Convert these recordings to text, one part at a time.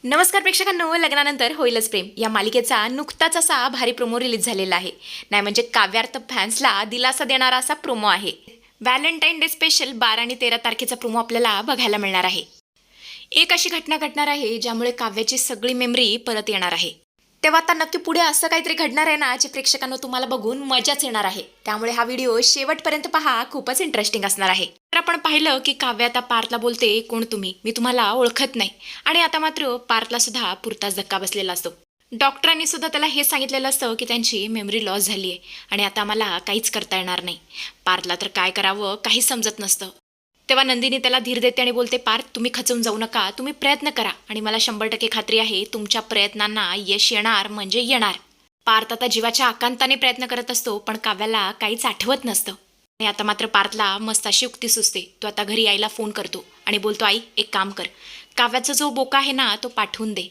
नमस्कार प्रेक्षकांनो, लग्नानंतर होईलच प्रेम या मालिकेचा नुकताच असा भारी प्रोमो रिलीज झालेला आहे. नाही म्हणजे काव्यार्थ फॅन्सला दिलासा देणारा असा प्रोमो आहे. व्हॅलेंटाईन डे स्पेशल 12 आणि 13 तारखेचा प्रोमो आपल्याला बघायला मिळणार आहे. एक अशी घटना घडणार आहे ज्यामुळे काव्याची सगळी मेमरी परत येणार आहे. तेव्हा आता नक्की पुढे असं काहीतरी घडणार आहे ना, जे प्रेक्षकांना तुम्हाला बघून मजाच येणार आहे. त्यामुळे हा व्हिडिओ शेवटपर्यंत पहा, खूपच इंटरेस्टिंग असणार आहे. तर आपण पाहिलं की काव्य आता पार्थला बोलते, कोण तुम्ही, मी तुम्हाला ओळखत नाही. आणि आता मात्र पार्थला सुद्धा पुरताच धक्का बसलेला असतो. डॉक्टरांनी सुद्धा त्याला हे सांगितलेलं असतं की त्यांची मेमरी लॉस झाली आहे आणि आता मला काहीच करता येणार नाही. पार्थला तर काय करावं काही समजत नसतं. तेव्हा नंदिनी त्याला धीर देते आणि बोलते, पार्थ तुम्ही खचून जाऊ नका, तुम्ही प्रयत्न करा आणि मला 100% खात्री आहे तुमच्या प्रयत्नांना यश येणार म्हणजे येणार. पार्थ आता जीवाच्या आकांताने प्रयत्न करत असतो, पण काव्याला काहीच आठवत नसतं. आणि आता मात्र पार्थला मस्त अशी युक्ती सुचते. तो आता घरी आईला फोन करतो आणि बोलतो, आई एक काम कर, काव्याचा जो बोका आहे ना तो पाठवून दे.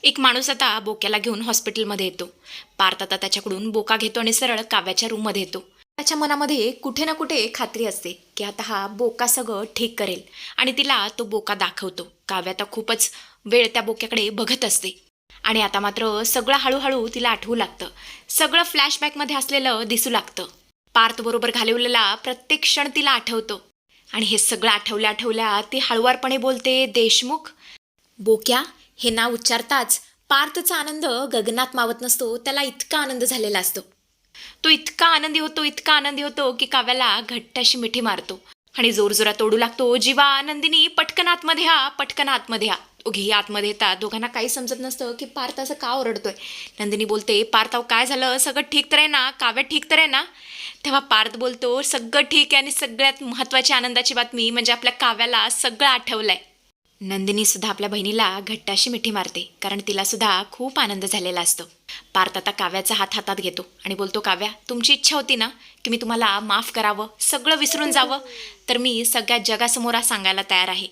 एक माणूस आता बोक्याला घेऊन हॉस्पिटलमध्ये येतो. पार्थ आता त्याच्याकडून बोका घेतो आणि सरळ काव्याच्या रूममध्ये येतो. त्याच्या मनामध्ये कुठे ना कुठे खात्री असते की आता हा बोका सगळं ठीक करेल आणि तिला तो बोका दाखवतो. काव्य आता खूपच वेळ त्या बोक्याकडे बघत असते आणि आता मात्र सगळं हळूहळू तिला आठवू लागतं. सगळं फ्लॅशबॅकमध्ये असलेलं दिसू लागतं. पार्थ बरोबर घालवलेला प्रत्येक क्षण तिला आठवतो आणि हे सगळं आठवल्या आठवल्या ती हळुवारपणे बोलते, देशमुख. बोक्या हे नाव उच्चारताच पार्थचा आनंद गगनात मावत नसतो. त्याला इतका आनंद झालेला असतो. तो इतका आनंदी होतो की काव्याला घट्ट अशी मिठी मारतो आणि जोरजोरात ओढू लागतो, जीवा नंदिनी पटकन आतमध्ये हा, पटकन आतमध्ये हा. दोघेही आतमध्ये येतात. दोघांना काही समजत नसतं की पार्थ असं का ओरडतोय. नंदिनी बोलते, पार्थ काय झालं, सगळं ठीक तर आहे ना, काव्य ठीक तर आहे ना. तेव्हा पार्थ बोलतो, सगळं ठीक आहे आणि सगळ्यात महत्त्वाची आनंदाची बातमी म्हणजे आपल्या काव्याला सगळं आठवलंय. नंदिनी सुद्धा आपल्या बहिणीला घट्ट अशी मिठी मारते, कारण तिला सुद्धा खूप आनंद झालेला असतो. पार्थ आता काव्याचा हात हातात घेतो आणि बोलतो, काव्या तुमची इच्छा होती ना की मी तुम्हाला माफ करावं, सगळं विसरून जावं, तर मी सगळ्या जगासमोर सांगायला तयार आहे.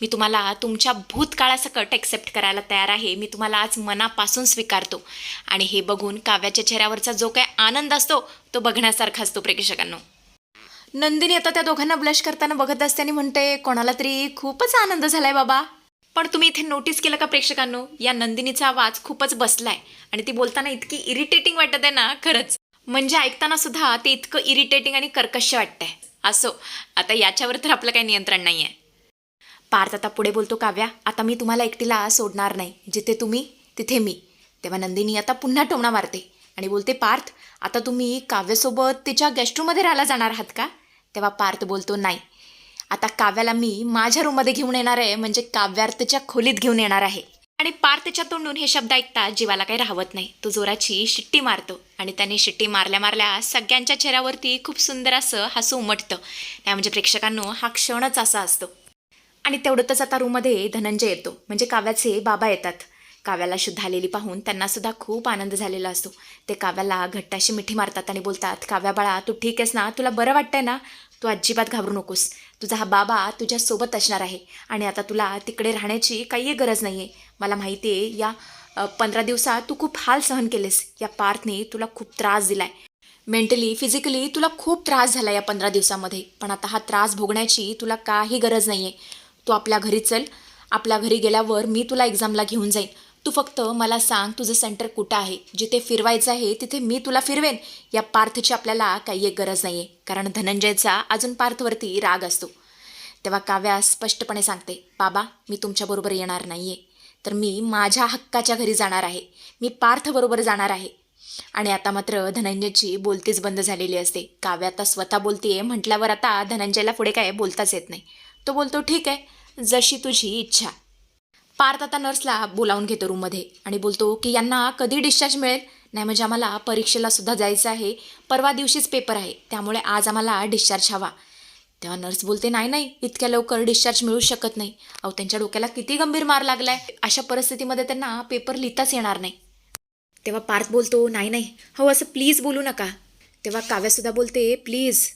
मी तुम्हाला तुमच्या भूतकाळासकट एक्सेप्ट करायला तयार आहे. मी तुम्हाला आज मनापासून स्वीकारतो. आणि हे बघून काव्याच्या चेहऱ्यावरचा जो काही आनंद असतो तो बघण्यासारखा असतो प्रेक्षकांनो. नंदिनी आता त्या दोघांना ब्लश करताना बघत असते आणि म्हणते, कोणाला तरी खूपच आनंद झालाय बाबा. पण तुम्ही इथे नोटीस केलं का प्रेक्षकांनो, या नंदिनीचा आवाज खूपच बसलाय आणि ती बोलताना इतकी इरिटेटिंग वाटत आहे ना, खरंच म्हणजे ऐकताना सुद्धा ते इतकं इरिटेटिंग आणि कर्कश वाटतंय. असो, आता याच्यावर तर आपलं काही नियंत्रण नाही आहे. पार्थ आता पुढे बोलतो, काव्या आता मी तुम्हाला एकटीला सोडणार नाही, जिथे तुम्ही तिथे मी. तेव्हा नंदिनी आता पुन्हा टोमणा मारते आणि बोलते, पार्थ आता तुम्ही काव्यासोबत तिच्या गेस्टरूममध्ये राहायला जाणार आहात का. तेव्हा पार्थ बोलतो, नाही, आता काव्याला मी माझ्या रूममध्ये घेऊन येणार आहे, म्हणजे काव्यार्थच्या खोलीत घेऊन येणार आहे. आणि पार्थच्या तोंडून हे शब्द ऐकता जीवाला काही राहवत नाही. तो जोराची शिट्टी मारतो आणि त्याने शिट्टी मारल्या मारल्या सगळ्यांच्या चेहऱ्यावरती खूप सुंदर असं हसू उमटतं. त्या म्हणजे प्रेक्षकांनो, हा क्षणच असा असतो. आणि तेवढंच आता रूममध्ये धनंजय येतो, म्हणजे काव्याचे बाबा येतात. काव्याला शुद्ध आलेली पाहून त्यांना सुद्धा खूप आनंद झालेला असतो. ते काव्याला घट्ट अशी मिठी मारतात आणि बोलतात, काव्या बाळा तू ठीक आहेस ना, तुला बरं वाटतंय ना, तू अजिबात घाबरू नकोस, तुझा हा बाबा तुझ्यासोबत असणार आहे आणि आता तुला तिकडे राहण्याची काही गरज नाही आहे. मला माहिती आहे या 15 दिवसात तू खूप हाल सहन केलेस. या पार्थने तुला खूप त्रास दिलाय, मेंटली फिजिकली तुला खूप त्रास झाला या 15 दिवसामध्ये, पण आता हा त्रास भोगण्याची तुला काही गरज नाही आहे. तू आपल्या घरी चल, आपल्या घरी गेल्यावर मी तुला एक्झामला घेऊन जाईन. तू फक्त मला सांग तुझं सेंटर कुठं आहे, जिथे फिरवायचं आहे तिथे मी तुला फिरवेन. या पार्थची आपल्याला काही एक गरज नाही आहे, कारण धनंजयचा अजून पार्थवरती राग असतो. तेव्हा काव्या स्पष्टपणे सांगते, बाबा मी तुमच्याबरोबर येणार नाही आहे, तर मी माझ्या हक्काच्या घरी जाणार आहे, मी पार्थबरोबर जाणार आहे. आणि आता मात्र धनंजयची बोलतीच बंद झालेली असते. काव्या आता स्वतः बोलतीये म्हटल्यावर आता धनंजयला पुढे काय बोलताच येत नाही. तो बोलतो, ठीक आहे, जशी तुझी इच्छा. पार्थ आता नर्सला बोलावून घेतो रूममध्ये आणि बोलतो की यांना कधी डिस्चार्ज मिळेल. नाही म्हणजे आम्हाला परीक्षेला सुद्धा जायचं आहे, परवा दिवशीच पेपर आहे, त्यामुळे आज आम्हाला डिस्चार्ज हवा. तेव्हा नर्स बोलते, नाही नाही, इतक्या लवकर डिस्चार्ज मिळू शकत नाही. अहो त्यांच्या डोक्याला किती गंभीर मार लागलाय, अशा परिस्थितीमध्ये त्यांना पेपर लिहिताच येणार नाही. तेव्हा पार्थ बोलतो, नाही नाही, हो असं प्लीज बोलू नका. तेव्हा काव्यासुद्धा बोलते, प्लीज,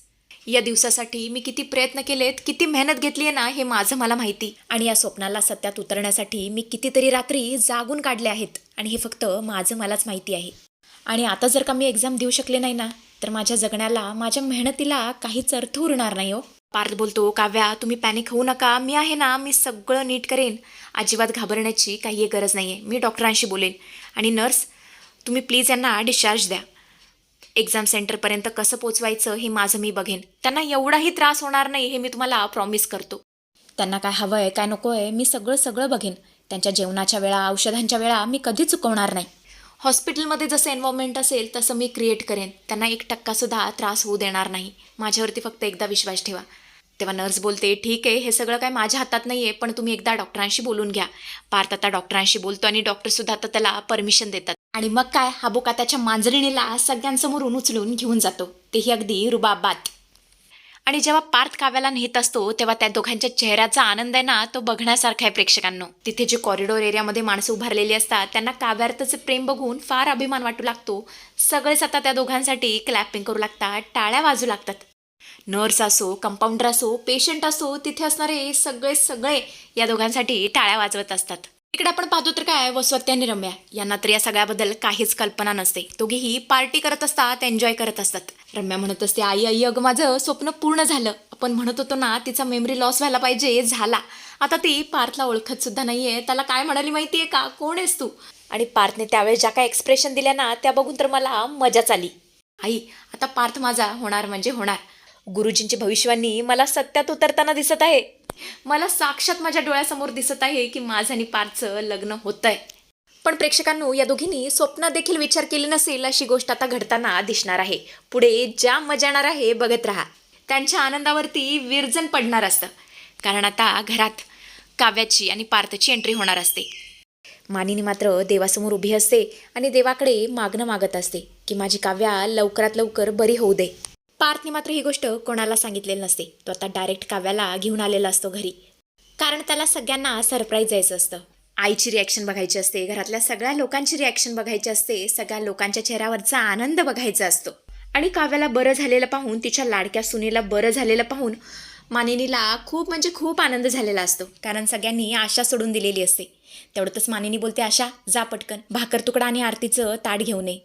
या दिवसासाठी मी किती प्रयत्न केलेत, किती मेहनत घेतली आहे ना, हे माझं मला माहिती. आणि या स्वप्नाला सत्यात उतरण्यासाठी मी कितीतरी रात्री जागून काढले आहेत आणि हे फक्त माझं मलाच माहिती आहे. आणि आता जर का मी एक्झाम देऊ शकले नाही ना, तर माझ्या जगण्याला, माझ्या मेहनतीला काहीच अर्थ उरणार नाही हो. पार्थ बोलतो, काव्या तुम्ही पॅनिक होऊ नका, मी आहे ना, मी सगळं नीट करेन. अजिबात घाबरण्याची काही गरज नाही आहे. मी डॉक्टरांशी बोलेन. आणि नर्स, तुम्ही प्लीज यांना डिस्चार्ज द्या. एक्झाम सेंटरपर्यंत कसं पोचवायचं हे माझं मी बघेन. त्यांना एवढाही त्रास होणार नाही हे मी तुम्हाला प्रॉमिस करतो. त्यांना काय हवं आहे काय नको आहे मी सगळं बघेन. त्यांच्या जेवणाच्या वेळा, औषधांच्या वेळा मी कधीच चुकवणार नाही. हॉस्पिटलमध्ये जसं एन्व्हायरमेंट असेल तसं मी क्रिएट करेन. त्यांना 1% त्रास होऊ देणार नाही. माझ्यावरती फक्त एकदा विश्वास ठेवा. तेव्हा नर्स बोलते, ठीक आहे, हे सगळं काय माझ्या हातात नाही आहे, पण तुम्ही एकदा डॉक्टरांशी बोलून घ्या. पार्थ आता डॉक्टरांशी बोलतो आणि डॉक्टरसुद्धा आता त्याला परमिशन देतात. आणि मग काय, हा बोका त्याच्या मांजरिणीला सगळ्यांसमोरून उचलून घेऊन जातो, तेही अगदी रुबाबात. आणि जेव्हा पार्थ काव्याला नेत असतो तेव्हा त्या दोघांच्या चेहऱ्याचा आनंद आहे ना, तो बघण्यासारखा आहे प्रेक्षकांनो. तिथे जे कॉरिडॉर एरियामध्ये माणसं उभारलेली असतात त्यांना काव्यार्थचे प्रेम बघून फार अभिमान वाटू लागतो. सगळेच आता त्या दोघांसाठी क्लॅपिंग करू लागतात, टाळ्या वाजू लागतात. नर्स असो, कंपाऊंडर असो, पेशंट असो, तिथे असणारे सगळे या दोघांसाठी टाळ्या वाजवत असतात. इकडे आपण पाहतो तर काय, वसवत्ती आणि रम्या यांना तर या सगळ्याबद्दल काहीच कल्पना नसते. दोघेही पार्टी करत असतात, एन्जॉय करत असतात. रम्या म्हणत असते, आई अगं माझं स्वप्न पूर्ण झालं. आपण म्हणत होतो ना तिचा मेमरी लॉस व्हायला पाहिजे, झाला. आता ती पार्थला ओळखत सुद्धा नाहीये. त्याला काय म्हणाली माहितीये का, कोण आहेस तू? आणि पार्थने त्यावेळेस ज्या काय एक्सप्रेशन दिल्या ना त्या बघून तर मला मजाच आली. आई, आता पार्थ माझा होणार म्हणजे होणार. गुरुजींची भविष्यवाणी मला सत्यात उतरताना दिसत आहे. मला साक्षात माझ्या डोळ्यासमोर दिसत आहे की माझं आणि पार्थचं लग्न होतंय. पण प्रेक्षकांनो, या दोघींनी स्वप्न देखील विचार केली नसेल अशी गोष्ट आता घडताना दिसणार आहे. पुढे ज्या मजा येणार आहे बघत राहा. त्यांच्या आनंदावरती विरजन पडणार असतं. कारण आता घरात काव्याची आणि पार्थची एंट्री होणार असते. मानिनी मात्र देवासमोर उभी असते आणि देवाकडे मागणं मागत असते की माझी काव्या लवकरात लवकर बरी होऊ दे. पार्थने मात्र ही गोष्ट कोणाला सांगितलेली नसते. तो आता डायरेक्ट काव्याला घेऊन आलेला असतो घरी. कारण त्याला सगळ्यांना सरप्राईज द्यायचं असतं. आईची रिॲक्शन बघायची असते, घरातल्या सगळ्या लोकांची रिॲक्शन बघायची असते, सगळ्या लोकांच्या चेहऱ्यावरचा आनंद बघायचा असतो. आणि काव्याला बरं झालेलं पाहून, तिच्या लाडक्या सुनेला बरं झालेलं पाहून मानिनीला खूप म्हणजे खूप आनंद झालेला असतो. कारण सगळ्यांनी आशा सोडून दिलेली असते. तेवढंच मानिनी बोलते, आशा जा पटकन भाकर तुकडा आणि आरतीचं ताट घेऊन ये.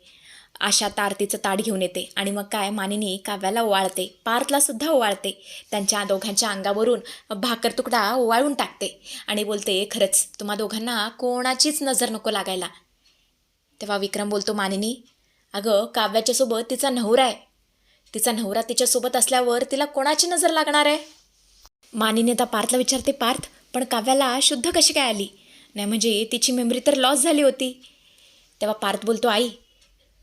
आशा तर आरतीचं ताट घेऊन येते आणि मग काय, मानिनी काव्याला ओवाळते, पार्थला सुद्धा ओवाळते. त्यांच्या दोघांच्या अंगावरून भाकर तुकडा ओवाळून टाकते आणि बोलते, खरंच तुम्हा दोघांना कोणाचीच नजर नको लागायला. तेव्हा विक्रम बोलतो, मानिनी अगं काव्याच्यासोबत तिचा नवरा आहे. तिचा नवरा तिच्यासोबत असल्यावर तिला कोणाची नजर लागणार आहे? मानिनी आता पार्थला विचारते, पार्थ पण काव्याला शुद्ध कशी काय आली? नाही म्हणजे तिची मेमरी तर लॉस झाली होती. तेव्हा पार्थ बोलतो, आई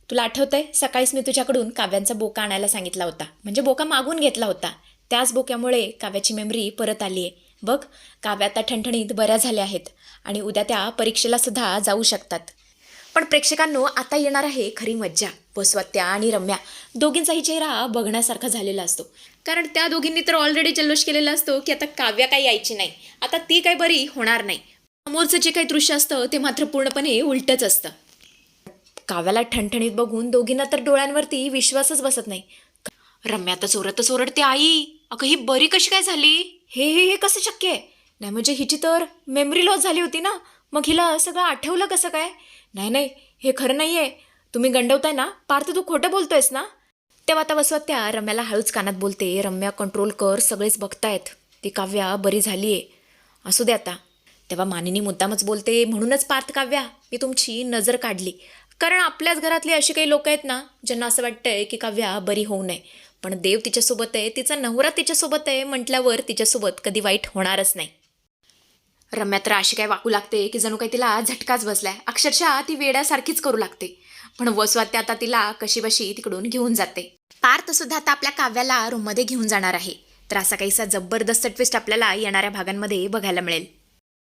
तुला आठवतंय सकाळीच मी तुझ्याकडून काव्यांचा बोका आणायला सांगितला होता, म्हणजे बोका मागून घेतला होता. त्याच बोक्यामुळे काव्याची मेमरी परत आली आहे. बघ, काव्या आता ठणठणीत बऱ्या झाल्या आहेत आणि उद्या त्या परीक्षेला सुद्धा जाऊ शकतात. पण प्रेक्षकांनो, आता येणार आहे खरी मज्जा. वसवत्त्या आणि रम्या दोघींचाही चेहरा बघण्यासारखा झालेला असतो. कारण त्या दोघींनी तर ऑलरेडी जल्लोष केलेला असतो की आता काव्या काही यायची नाही, आता ती काही बरी होणार नाही. समोरचं जे काही दृश्य असतं ते मात्र पूर्णपणे उलटच असतं. काव्याला ठणठणीत बघून दोघींना तर डोळ्यांवरती विश्वासच बसत नाही. रम्या तर चोरतच ओरडते, आई अगं ही बरी कशी काय झाली? हे कसं शक्य आहे? नाही म्हणजे हिची तर मेमरी लॉस झाली होती ना, मग हिला सगळं आठवलं कसं काय? नाही हे खरं नाही आहे, तुम्ही गंडवताय ना पार्थ, तू खोटं बोलतोयस ना? तेव्हा आता वसवत्त्या रम्याला हळूच कानात बोलते, रम्या कंट्रोल कर, सगळेच बघतायत, ती काव्या बरी झाली आहे, असू दे आता. तेव्हा मानिनी मुद्दामच बोलते, म्हणूनच पार्थ काव्या मी तुमची नजर काढली. कारण आपल्याच घरातली अशी काही लोक आहेत ना ज्यांना असं वाटतंय की काव्या बरी होऊ नये, पण देव तिच्यासोबत आहे, तिचा नवरा तिच्यासोबत आहे म्हटल्यावर तिच्यासोबत कधी वाईट होणारच नाही. रम्या तर अशी काय वाकू लागते की जणू काही तिला झटकाच बसलाय. अक्षरशः ती वेड्यासारखीच करू लागते. पण वसवत्त्या आता तिला कशीबशी तिकडून घेऊन जाते. पार्थ सुद्धा आता आपल्या काव्याला रूममध्ये घेऊन जाणार आहे. तर असा काहीसा जबरदस्त ट्विस्ट आपल्याला येणाऱ्या भागांमध्ये बघायला मिळेल.